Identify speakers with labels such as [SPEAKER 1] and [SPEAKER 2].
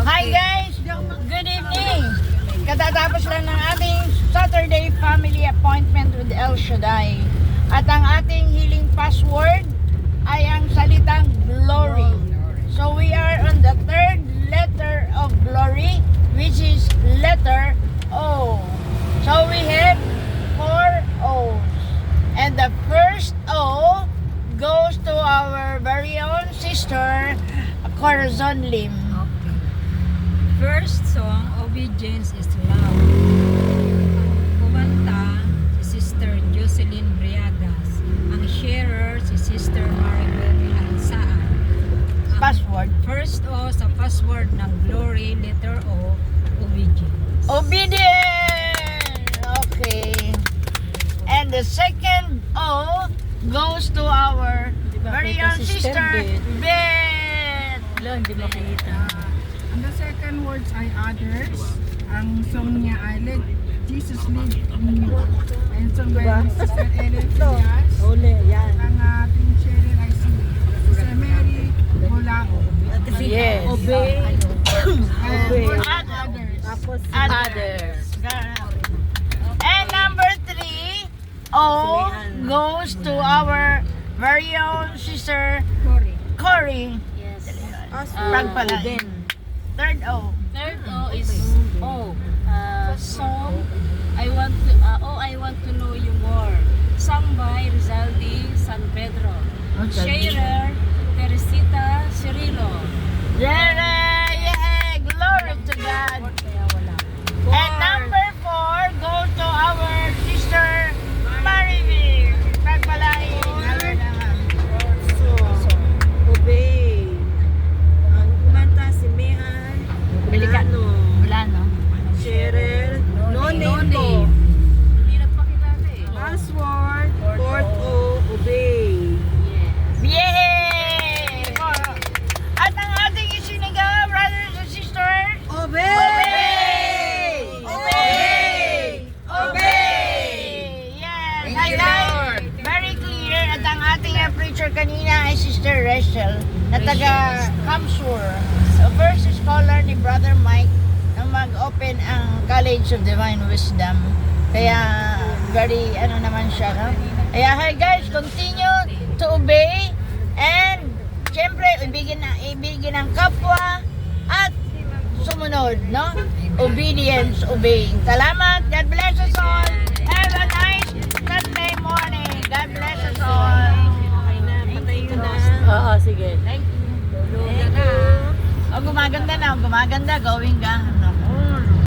[SPEAKER 1] Hi guys! Good evening! Katatapos lang ng ating Saturday family appointment with El Shaddai. At ang ating healing password ay ang salitang glory. So we are on the third letter of glory, which is letter O. So we have 4 O's. And the first O goes to our very own sister, Corazon Lim.
[SPEAKER 2] Okay. First song, Obedience is Love. Kumanta, si Sister Jocelyn Briadas. Ang sharer, si Sister Maribel Alsaan. Ang
[SPEAKER 1] Password.
[SPEAKER 2] First O sa password ng Glory, letter O, Obedience.
[SPEAKER 1] Obedient! Okay. And the second O goes to our very own sister, Beth.
[SPEAKER 2] Wala, hindi makita.
[SPEAKER 3] And the second words ay others. Ang song niya ay Let Jesus Live in You. Ang song by Sister Ellen Diaz.
[SPEAKER 2] Ole, yan.
[SPEAKER 3] Ang ating sharer ay si Sister Mary Bolao.
[SPEAKER 1] Yes.
[SPEAKER 2] Obey.
[SPEAKER 3] And
[SPEAKER 2] Obey.
[SPEAKER 3] words ay others.
[SPEAKER 2] Tapos
[SPEAKER 1] Others. And number 3, O goes to our very own sister,
[SPEAKER 3] Sorry.
[SPEAKER 1] Cory.
[SPEAKER 2] Yes.
[SPEAKER 1] Pagpalain. Third O.
[SPEAKER 4] Third O is song I want to know you more. Sung by Rizaldi San Pedro. Sharer Teresita Cirilo.
[SPEAKER 1] Yeah, glory to God. And number 4 goes to our sister, Maribel. Pagpalain.
[SPEAKER 2] Obey. Ang kumanta si Mehan Milano.
[SPEAKER 1] Wala, no?
[SPEAKER 2] Cheryl. No name po.
[SPEAKER 4] Hindi nagpakilala eh.
[SPEAKER 2] Password. Fourth O. Obey.
[SPEAKER 1] Yay! At ang ating isinigaw, brothers and sisters,
[SPEAKER 2] Obey!
[SPEAKER 1] Obey! Obey! Yes! Hi guys! Very clear. At ang ating preacher kanina ay Sister Rachel na taga Kamsur. So, first scholar ni Brother Mike na mag-open ang College of Divine Wisdom. Kaya very naman siya. No? Kaya hi guys, continue to obey and syempre ibigin ang kapwa at sumunod, no? Obedience, obeying. Salamat. God bless us all. Have a nice Sunday morning. God bless us all.
[SPEAKER 2] Okay na. Patay ko na.
[SPEAKER 1] Oo, sige. Thank you.
[SPEAKER 2] Thank you.
[SPEAKER 1] Gumaganda na. Gumaganda. Going ka. No?